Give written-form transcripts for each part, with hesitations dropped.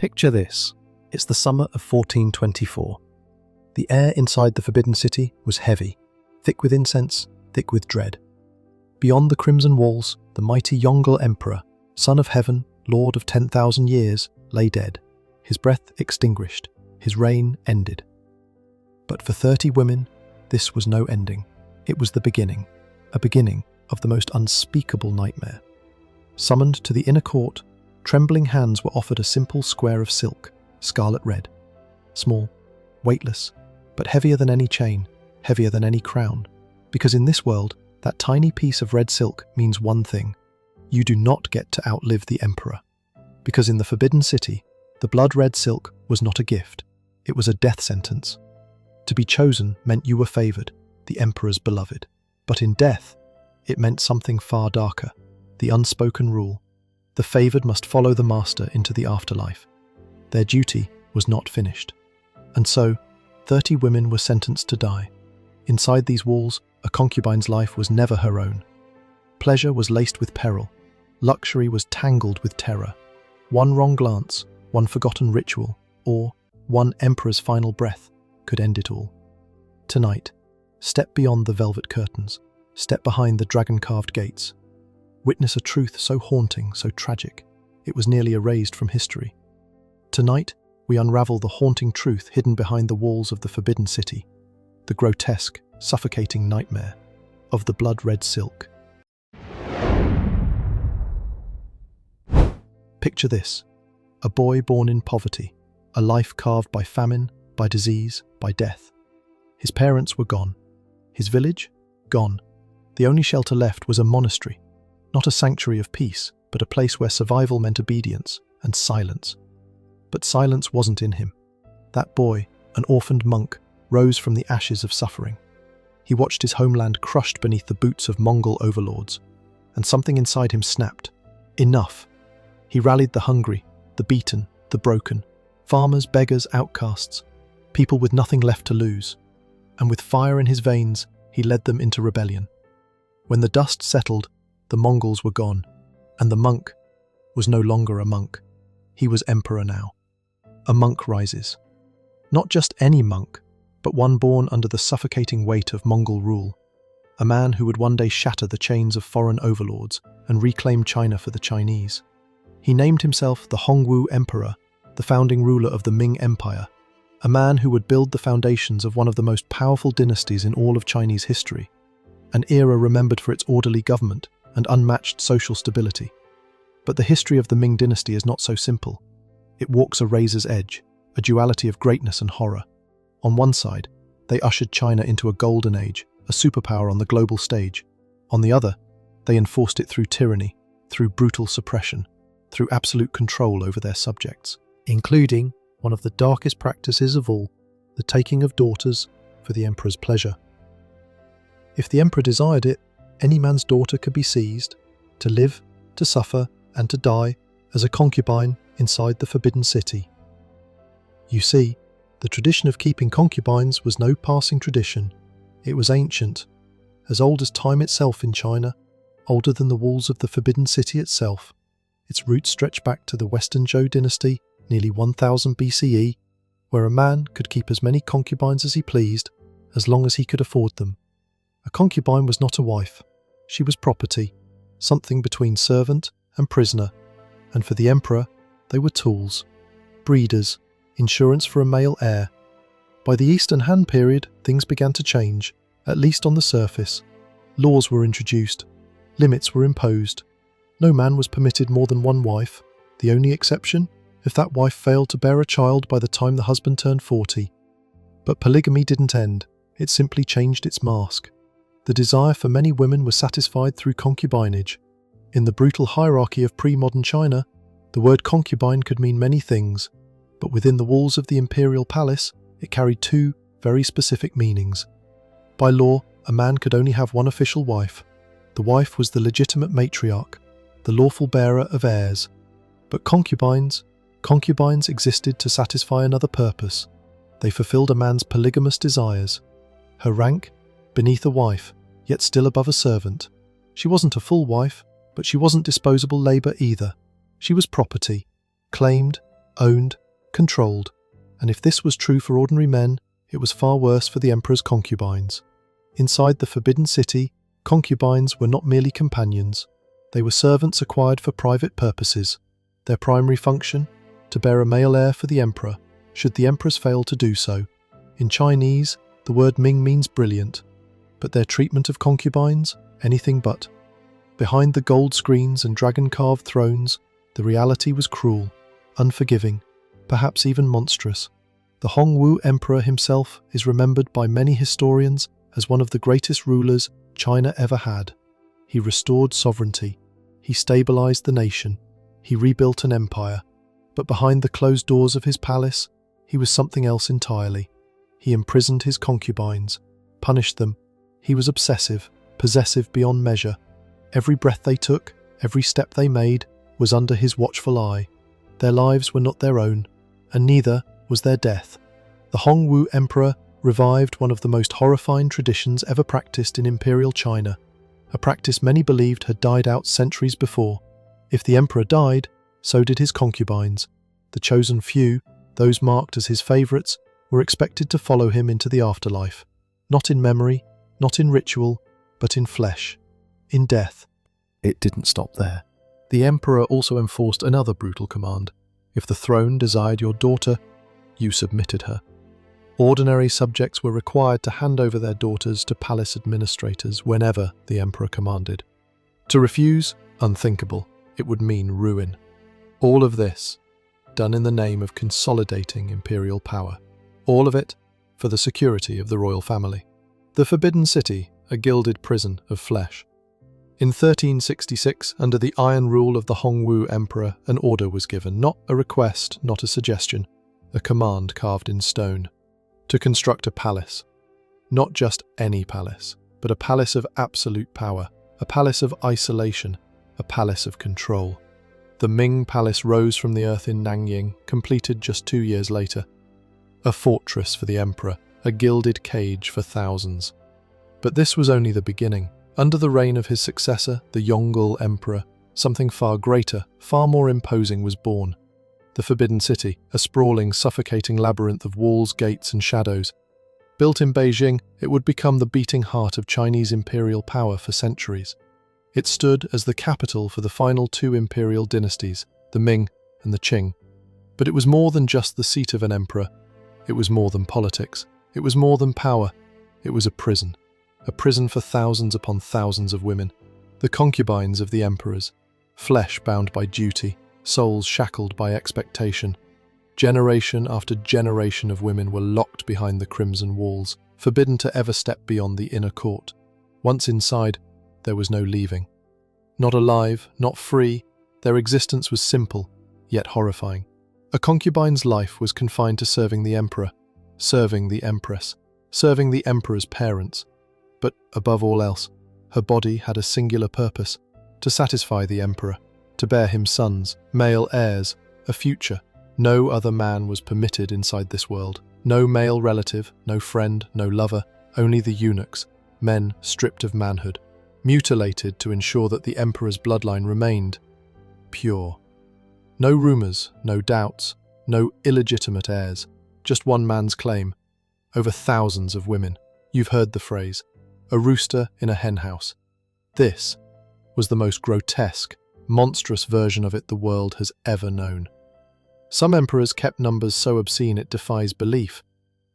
Picture this. It's the summer of 1424. The air inside the Forbidden City was heavy, thick with incense, thick with dread. Beyond the crimson walls, the mighty Yongle Emperor, son of heaven, lord of 10,000 years, lay dead, his breath extinguished, his reign ended. But for 30 women, this was no ending. It was the beginning, a beginning of the most unspeakable nightmare. Summoned to the inner court, trembling hands were offered a simple square of silk, scarlet red. Small, weightless, but heavier than any chain, heavier than any crown. Because in this world, that tiny piece of red silk means one thing. You do not get to outlive the emperor. Because in the Forbidden City, the blood-red silk was not a gift. It was a death sentence. To be chosen meant you were favoured, the emperor's beloved. But in death, it meant something far darker, the unspoken rule. The favoured must follow the master into the afterlife. Their duty was not finished. And so, 30 women were sentenced to die. Inside these walls, a concubine's life was never her own. Pleasure was laced with peril. Luxury was tangled with terror. One wrong glance, one forgotten ritual, or one emperor's final breath could end it all. Tonight, step beyond the velvet curtains, step behind the dragon-carved gates. Witness a truth so haunting, so tragic, it was nearly erased from history. Tonight, we unravel the haunting truth hidden behind the walls of the Forbidden City, the grotesque, suffocating nightmare of the blood-red silk. Picture this: a boy born in poverty, a life carved by famine, by disease, by death. His parents were gone. His village? Gone. The only shelter left was a monastery, not a sanctuary of peace, but a place where survival meant obedience and silence. But silence wasn't in him. That boy, an orphaned monk, rose from the ashes of suffering. He watched his homeland crushed beneath the boots of Mongol overlords, and something inside him snapped. Enough. He rallied the hungry, the beaten, the broken, farmers, beggars, outcasts, people with nothing left to lose. And with fire in his veins, he led them into rebellion. When the dust settled, the Mongols were gone, and the monk was no longer a monk. He was emperor now. A monk rises. Not just any monk, but one born under the suffocating weight of Mongol rule. A man who would one day shatter the chains of foreign overlords and reclaim China for the Chinese. He named himself the Hongwu Emperor, the founding ruler of the Ming Empire. A man who would build the foundations of one of the most powerful dynasties in all of Chinese history. An era remembered for its orderly government and unmatched social stability. But the history of the Ming Dynasty is not so simple. It walks a razor's edge, a duality of greatness and horror. On one side, they ushered China into a golden age, a superpower on the global stage. On the other, they enforced it through tyranny, through brutal suppression, through absolute control over their subjects, including one of the darkest practices of all, the taking of daughters for the emperor's pleasure. If the emperor desired it, any man's daughter could be seized, to live, to suffer, and to die as a concubine inside the Forbidden City. You see, the tradition of keeping concubines was no passing tradition. It was ancient, as old as time itself in China, older than the walls of the Forbidden City itself. Its roots stretch back to the Western Zhou dynasty, nearly 1000 BCE, where a man could keep as many concubines as he pleased, as long as he could afford them. A concubine was not a wife. She was property, something between servant and prisoner, and for the emperor, they were tools, breeders, insurance for a male heir. By the Eastern Han period, things began to change, at least on the surface. Laws were introduced, limits were imposed. No man was permitted more than one wife, the only exception if that wife failed to bear a child by the time the husband turned 40. But polygamy didn't end, it simply changed its mask. The desire for many women was satisfied through concubinage. In the brutal hierarchy of pre-modern China, the word concubine could mean many things, but within the walls of the imperial palace, it carried two very specific meanings. By law, a man could only have one official wife. The wife was the legitimate matriarch, the lawful bearer of heirs. But concubines existed to satisfy another purpose. They fulfilled a man's polygamous desires. Her rank, beneath a wife, yet still above a servant. She wasn't a full wife, but she wasn't disposable labour either. She was property, claimed, owned, controlled, and if this was true for ordinary men, it was far worse for the emperor's concubines. Inside the Forbidden City, concubines were not merely companions. They were servants acquired for private purposes. Their primary function? To bear a male heir for the emperor, should the emperors fail to do so. In Chinese, the word Ming means brilliant, but their treatment of concubines? Anything but. Behind the gold screens and dragon-carved thrones, the reality was cruel, unforgiving, perhaps even monstrous. The Hongwu Emperor himself is remembered by many historians as one of the greatest rulers China ever had. He restored sovereignty. He stabilized the nation. He rebuilt an empire. But behind the closed doors of his palace, he was something else entirely. He imprisoned his concubines, punished them. He was obsessive, possessive beyond measure. Every breath they took, every step they made, was under his watchful eye. Their lives were not their own, and neither was their death. The Hongwu Emperor revived one of the most horrifying traditions ever practiced in imperial China, a practice many believed had died out centuries before. If the emperor died, so did his concubines. The chosen few, those marked as his favourites, were expected to follow him into the afterlife, not in memory, not in ritual, but in flesh, in death. It didn't stop there. The emperor also enforced another brutal command. If the throne desired your daughter, you submitted her. Ordinary subjects were required to hand over their daughters to palace administrators whenever the emperor commanded. To refuse, unthinkable. It would mean ruin. All of this, done in the name of consolidating imperial power. All of it for the security of the royal family. The Forbidden City, a gilded prison of flesh. In 1366, under the iron rule of the Hongwu Emperor, an order was given, not a request, not a suggestion, a command carved in stone, to construct a palace. Not just any palace, but a palace of absolute power, a palace of isolation, a palace of control. The Ming Palace rose from the earth in Nangying, completed just 2 years later. A fortress for the emperor, a gilded cage for thousands. But this was only the beginning. Under the reign of his successor, the Yongle Emperor, something far greater, far more imposing was born. The Forbidden City, a sprawling, suffocating labyrinth of walls, gates and shadows. Built in Beijing, it would become the beating heart of Chinese imperial power for centuries. It stood as the capital for the final 2 imperial dynasties, the Ming and the Qing. But it was more than just the seat of an emperor. It was more than politics. It was more than power. It was a prison for thousands upon thousands of women, the concubines of the emperors, flesh bound by duty, souls shackled by expectation. Generation after generation of women were locked behind the crimson walls, forbidden to ever step beyond the inner court. Once inside, there was no leaving. Not alive, not free, their existence was simple, yet horrifying. A concubine's life was confined to serving the emperor, serving the empress, serving the emperor's parents. But, above all else, her body had a singular purpose, to satisfy the emperor, to bear him sons, male heirs, a future. No other man was permitted inside this world. No male relative, no friend, no lover, only the eunuchs, men stripped of manhood, mutilated to ensure that the emperor's bloodline remained pure. No rumours, no doubts, no illegitimate heirs, just one man's claim, over thousands of women. You've heard the phrase, a rooster in a henhouse. This was the most grotesque, monstrous version of it the world has ever known. Some emperors kept numbers so obscene it defies belief.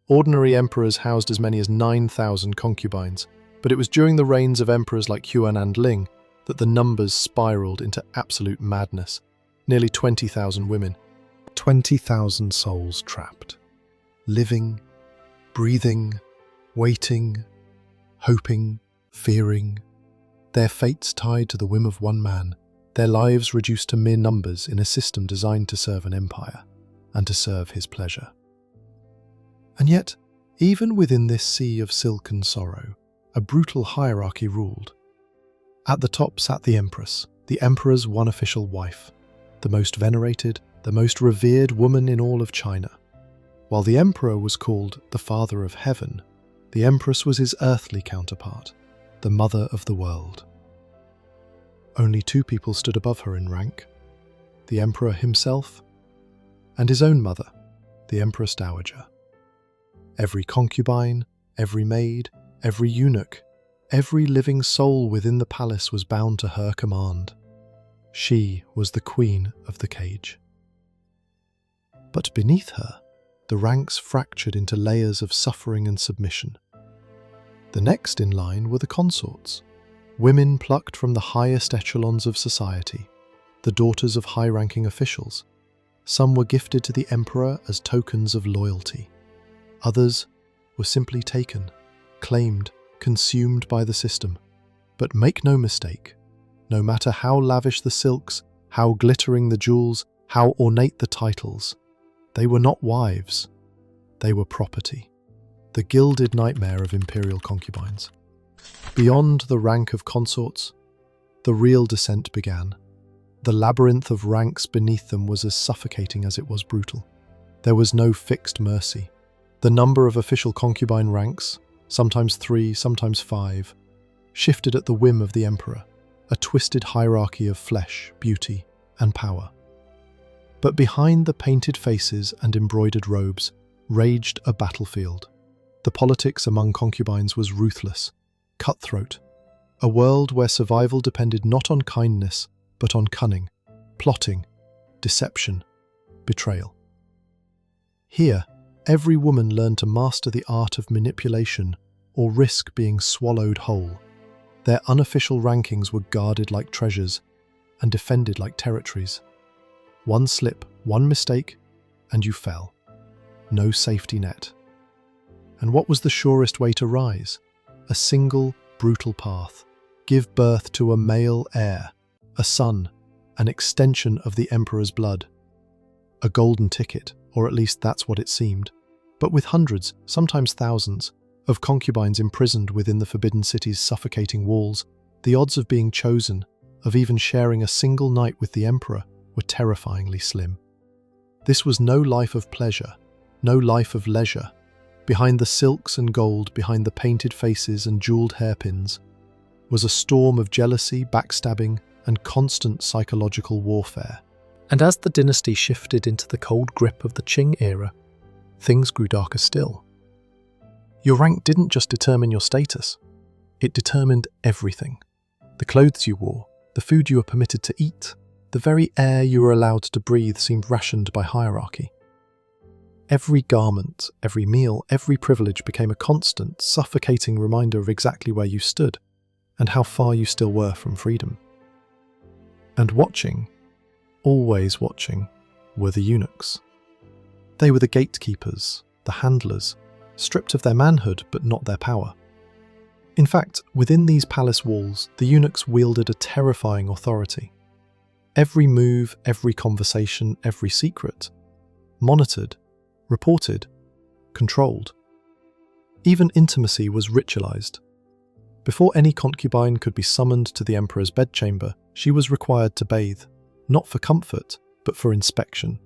Ordinary emperors housed as many as 9,000 concubines, but it was during the reigns of emperors like Yuan and Ling that the numbers spiraled into absolute madness. Nearly 20,000 women, 20,000 souls trapped, living, breathing, waiting, hoping, fearing, their fates tied to the whim of one man, their lives reduced to mere numbers in a system designed to serve an empire and to serve his pleasure. And yet, even within this sea of silken sorrow, a brutal hierarchy ruled. At the top sat the empress, the emperor's one official wife, the most venerated, the most revered woman in all of China. While the emperor was called the Father of Heaven, the empress was his earthly counterpart, the Mother of the World. Only 2 people stood above her in rank, the emperor himself and his own mother, the Empress Dowager. Every concubine, every maid, every eunuch, every living soul within the palace was bound to her command. She was the queen of the cage. But beneath her, the ranks fractured into layers of suffering and submission. The next in line were the consorts, women plucked from the highest echelons of society, the daughters of high-ranking officials. Some were gifted to the emperor as tokens of loyalty. Others were simply taken, claimed, consumed by the system. But make no mistake, no matter how lavish the silks, how glittering the jewels, how ornate the titles, they were not wives, they were property, the gilded nightmare of imperial concubines. Beyond the rank of consorts, the real descent began. The labyrinth of ranks beneath them was as suffocating as it was brutal. There was no fixed mercy. The number of official concubine ranks, sometimes 3, sometimes 5, shifted at the whim of the emperor, a twisted hierarchy of flesh, beauty, and power. But behind the painted faces and embroidered robes raged a battlefield. The politics among concubines was ruthless, cutthroat, a world where survival depended not on kindness, but on cunning, plotting, deception, betrayal. Here, every woman learned to master the art of manipulation or risk being swallowed whole. Their unofficial rankings were guarded like treasures and defended like territories. One slip, one mistake, and you fell. No safety net. And what was the surest way to rise? A single, brutal path. Give birth to a male heir, a son, an extension of the emperor's blood. A golden ticket, or at least that's what it seemed. But with hundreds, sometimes thousands, of concubines imprisoned within the forbidden city's suffocating walls, the odds of being chosen, of even sharing a single night with the emperor, were terrifyingly slim. This was no life of pleasure, no life of leisure. Behind the silks and gold, behind the painted faces and jeweled hairpins, was a storm of jealousy, backstabbing, and constant psychological warfare. And as the dynasty shifted into the cold grip of the Qing era, things grew darker still. Your rank didn't just determine your status, it determined everything. The clothes you wore, the food you were permitted to eat, the very air you were allowed to breathe seemed rationed by hierarchy. Every garment, every meal, every privilege became a constant, suffocating reminder of exactly where you stood and how far you still were from freedom. And watching, always watching, were the eunuchs. They were the gatekeepers, the handlers, stripped of their manhood but not their power. In fact, within these palace walls, the eunuchs wielded a terrifying authority. Every move, every conversation, every secret, monitored, reported, controlled. Even intimacy was ritualized. Before any concubine could be summoned to the emperor's bedchamber, she was required to bathe, not for comfort, but for inspection.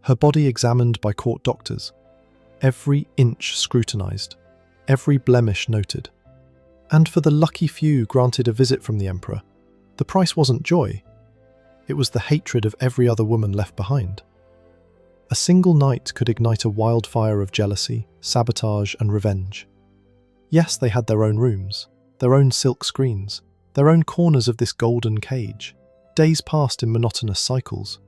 Her body examined by court doctors, every inch scrutinized, every blemish noted. And for the lucky few granted a visit from the emperor, the price wasn't joy. It was the hatred of every other woman left behind. A single night could ignite a wildfire of jealousy, sabotage, and revenge. Yes, they had their own rooms, their own silk screens, their own corners of this golden cage. Days passed in monotonous cycles,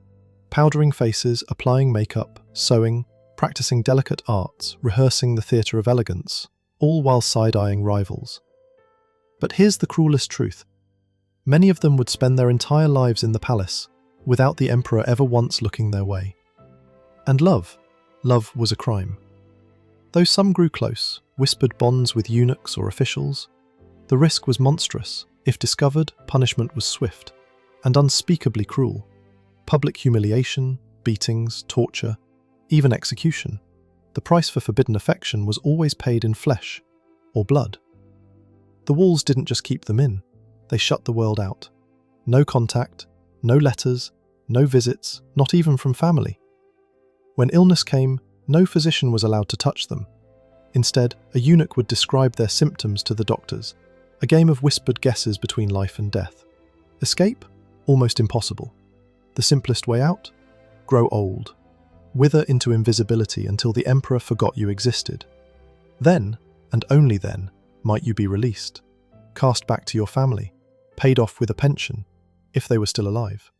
powdering faces, applying makeup, sewing, practicing delicate arts, rehearsing the theatre of elegance, all while side-eyeing rivals. But here's the cruelest truth. Many of them would spend their entire lives in the palace, without the emperor ever once looking their way. And love was a crime. Though some grew close, whispered bonds with eunuchs or officials, the risk was monstrous. If discovered, punishment was swift and unspeakably cruel. Public humiliation, beatings, torture, even execution. The price for forbidden affection was always paid in flesh or blood. The walls didn't just keep them in, they shut the world out. No contact, no letters, no visits, not even from family. When illness came, no physician was allowed to touch them. Instead, a eunuch would describe their symptoms to the doctors, a game of whispered guesses between life and death. Escape? Almost impossible. The simplest way out? Grow old. wither into invisibility until the emperor forgot you existed. Then, and only then, might you be released, cast back to your family, paid off with a pension, if they were still alive.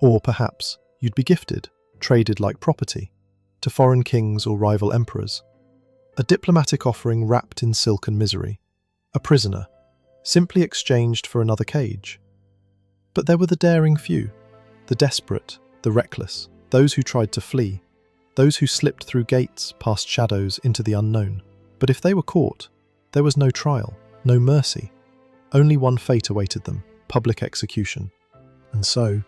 Or perhaps you'd be gifted, traded like property, to foreign kings or rival emperors. A diplomatic offering wrapped in silk and misery. A prisoner, simply exchanged for another cage. But there were the daring few, the desperate, the reckless, those who tried to flee, those who slipped through gates past shadows into the unknown. But if they were caught, there was no trial, no mercy. Only one fate awaited them, public execution. And so,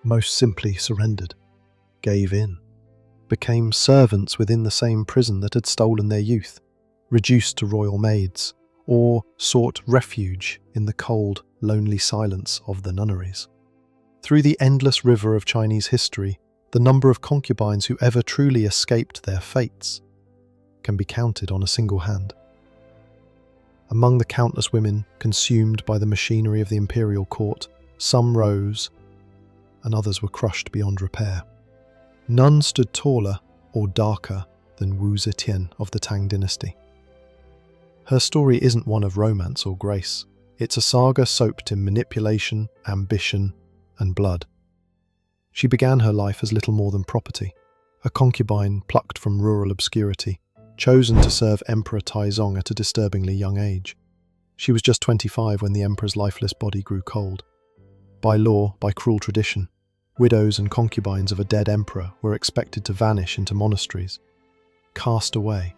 most simply surrendered, gave in, became servants within the same prison that had stolen their youth, reduced to royal maids, or sought refuge in the cold, lonely silence of the nunneries. Through the endless river of Chinese history, the number of concubines who ever truly escaped their fates can be counted on a single hand. Among the countless women consumed by the machinery of the imperial court, some rose, and others were crushed beyond repair. None stood taller or darker than Wu Zetian of the Tang Dynasty. Her story isn't one of romance or grace. It's a saga soaked in manipulation, ambition, and blood. She began her life as little more than property, a concubine plucked from rural obscurity, chosen to serve Emperor Taizong at a disturbingly young age. She was just 25 when the emperor's lifeless body grew cold. By law, by cruel tradition, widows and concubines of a dead emperor were expected to vanish into monasteries, cast away,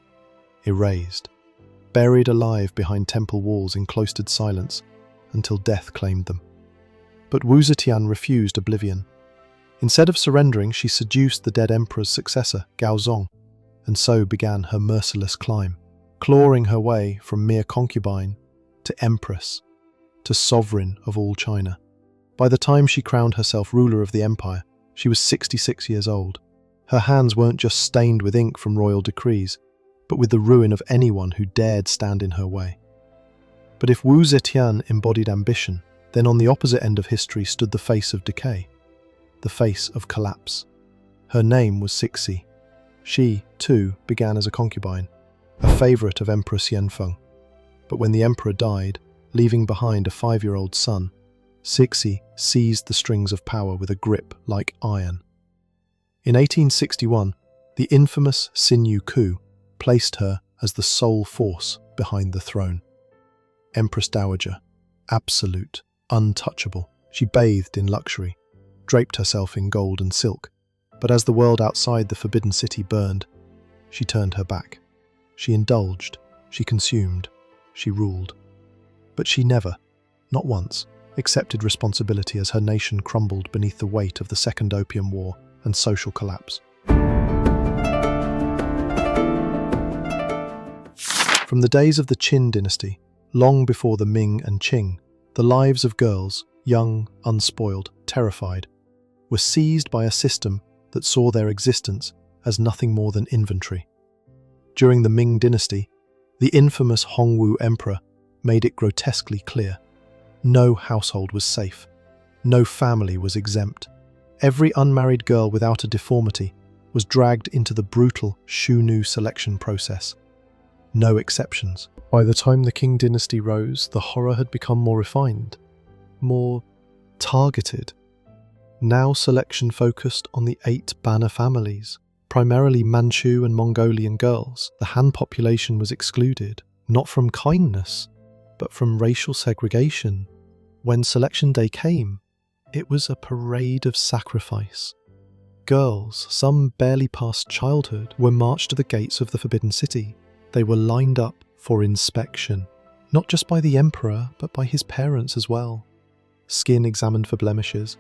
erased, buried alive behind temple walls in cloistered silence until death claimed them. But Wu Zetian refused oblivion. Instead of surrendering, she seduced the dead emperor's successor, Gaozong, and so began her merciless climb, clawing her way from mere concubine to empress, to sovereign of all China. By the time she crowned herself ruler of the empire, she was 66 years old. Her hands weren't just stained with ink from royal decrees, but with the ruin of anyone who dared stand in her way. But if Wu Zetian embodied ambition, then on the opposite end of history stood the face of decay, the face of collapse. Her name was Cixi. She, too, began as a concubine, a favourite of Emperor Xianfeng. But when the emperor died, leaving behind a 5-year-old son, Cixi seized the strings of power with a grip like iron. In 1861, the infamous Xinyu coup placed her as the sole force behind the throne. Empress Dowager, absolute, untouchable, she bathed in luxury, draped herself in gold and silk. But as the world outside the Forbidden City burned, she turned her back. She indulged, she consumed, she ruled. But she never, not once, accepted responsibility as her nation crumbled beneath the weight of the Second Opium War and social collapse. From the days of the Qin dynasty, long before the Ming and Qing, the lives of girls, young, unspoiled, terrified, were seized by a system that saw their existence as nothing more than inventory. During the Ming Dynasty, the infamous Hongwu Emperor made it grotesquely clear: no household was safe, no family was exempt. Every unmarried girl without a deformity was dragged into the brutal Shunu selection process. No exceptions. By the time the Qing dynasty rose, the horror had become more refined, more targeted. Now selection focused on the 8 banner families, primarily Manchu and Mongolian girls. The Han population was excluded, not from kindness, but from racial segregation. When selection day came, it was a parade of sacrifice. Girls, some barely past childhood, were marched to the gates of the Forbidden City. They were lined up for inspection, not just by the emperor, but by his parents as well. Skin examined for blemishes,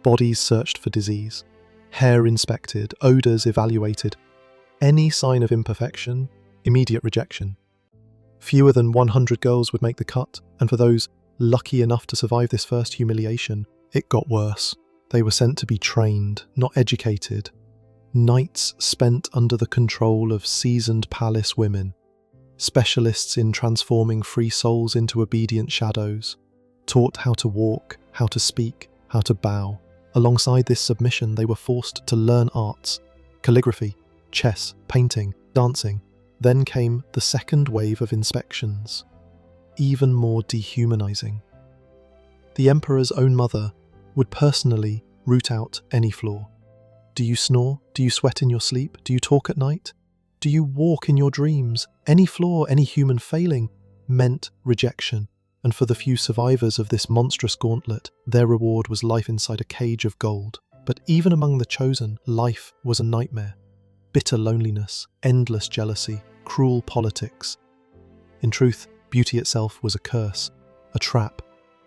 bodies searched for disease, hair inspected, odours evaluated. Any sign of imperfection, immediate rejection. Fewer than 100 girls would make the cut, and for those lucky enough to survive this first humiliation, it got worse. They were sent to be trained, not educated. Nights spent under the control of seasoned palace women, specialists in transforming free souls into obedient shadows, taught how to walk, how to speak, how to bow. Alongside this submission, they were forced to learn arts calligraphy, chess, painting, dancing. Then came the second wave of inspections, even more dehumanizing. The emperor's own mother would personally root out any flaw. Do you snore? Do you sweat in your sleep? Do you talk at night? Do you walk in your dreams? Any flaw, any human failing meant rejection. And for the few survivors of this monstrous gauntlet, their reward was life inside a cage of gold. But even among the chosen, life was a nightmare. Bitter loneliness, endless jealousy, cruel politics. In truth, beauty itself was a curse, a trap,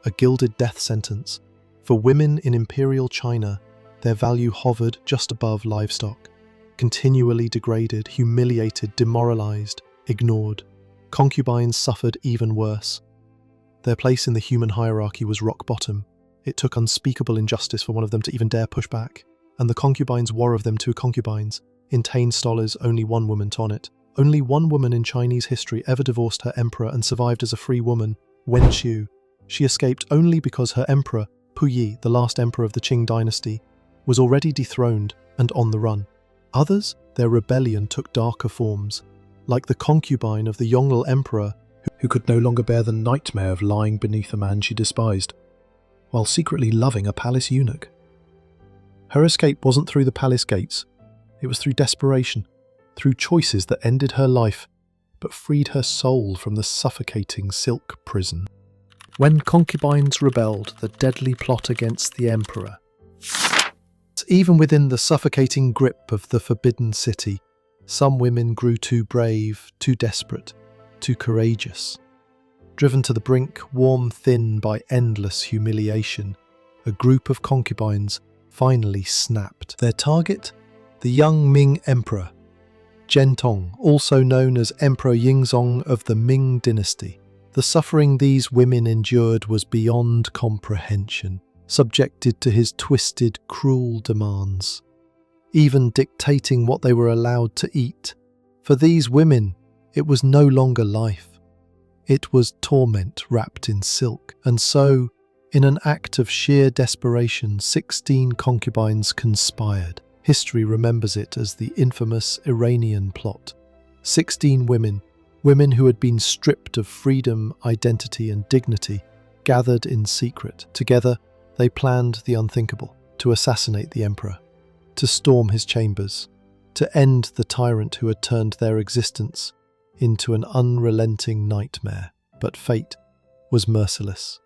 a gilded death sentence. For women in imperial China, their value hovered just above livestock, continually degraded, humiliated, demoralized, ignored. Concubines suffered even worse. Their place in the human hierarchy was rock bottom. It took unspeakable injustice for one of them to even dare push back. And the concubines wore of them two concubines. In Tain Stola's only one woman Tonnet. Only one woman in Chinese history ever divorced her emperor and survived as a free woman, Wen Qiu. She escaped only because her emperor, Puyi, the last emperor of the Qing dynasty, was already dethroned and on the run. Others, their rebellion took darker forms, like the concubine of the Yongle Emperor, who could no longer bear the nightmare of lying beneath a man she despised, while secretly loving a palace eunuch. Her escape wasn't through the palace gates, it was through desperation, through choices that ended her life, but freed her soul from the suffocating silk prison. When concubines rebelled, the deadly plot against the emperor. Even within the suffocating grip of the Forbidden City, some women grew too brave, too desperate, too courageous. Driven to the brink, worn thin by endless humiliation, a group of concubines finally snapped. Their target? The young Ming Emperor, Zhentong, also known as Emperor Yingzong of the Ming Dynasty. The suffering these women endured was beyond comprehension, subjected to his twisted, cruel demands, even dictating what they were allowed to eat. For these women, it was no longer life. It was torment wrapped in silk. And so, in an act of sheer desperation, 16 concubines conspired. History remembers it as the infamous Iranian plot. 16 women who had been stripped of freedom, identity and dignity, gathered in secret. Together, they planned the unthinkable, to assassinate the emperor, to storm his chambers, to end the tyrant who had turned their existence into an unrelenting nightmare. But fate was merciless.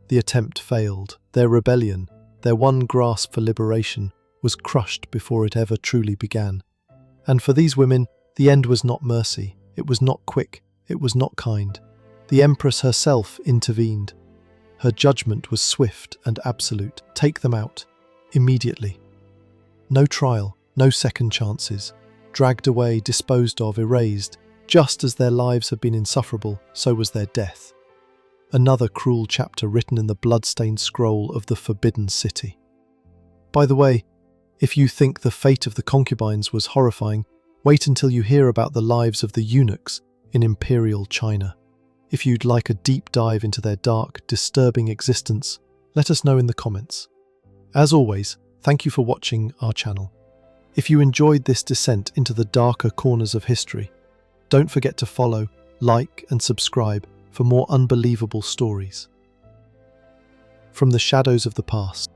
The attempt failed. Their rebellion, their one grasp for liberation, was crushed before it ever truly began. And for these women, the end was not mercy. It was not quick. It was not kind. The empress herself intervened. Her judgment was swift and absolute. Take them out, immediately. No trial, no second chances. Dragged away, disposed of, erased. Just as their lives had been insufferable, so was their death. Another cruel chapter written in the blood-stained scroll of the Forbidden City. By the way, if you think the fate of the concubines was horrifying, wait until you hear about the lives of the eunuchs in imperial China. If you'd like a deep dive into their dark, disturbing existence, let us know in the comments. As always, thank you for watching our channel. If you enjoyed this descent into the darker corners of history, don't forget to follow, like and subscribe for more unbelievable stories from the shadows of the past.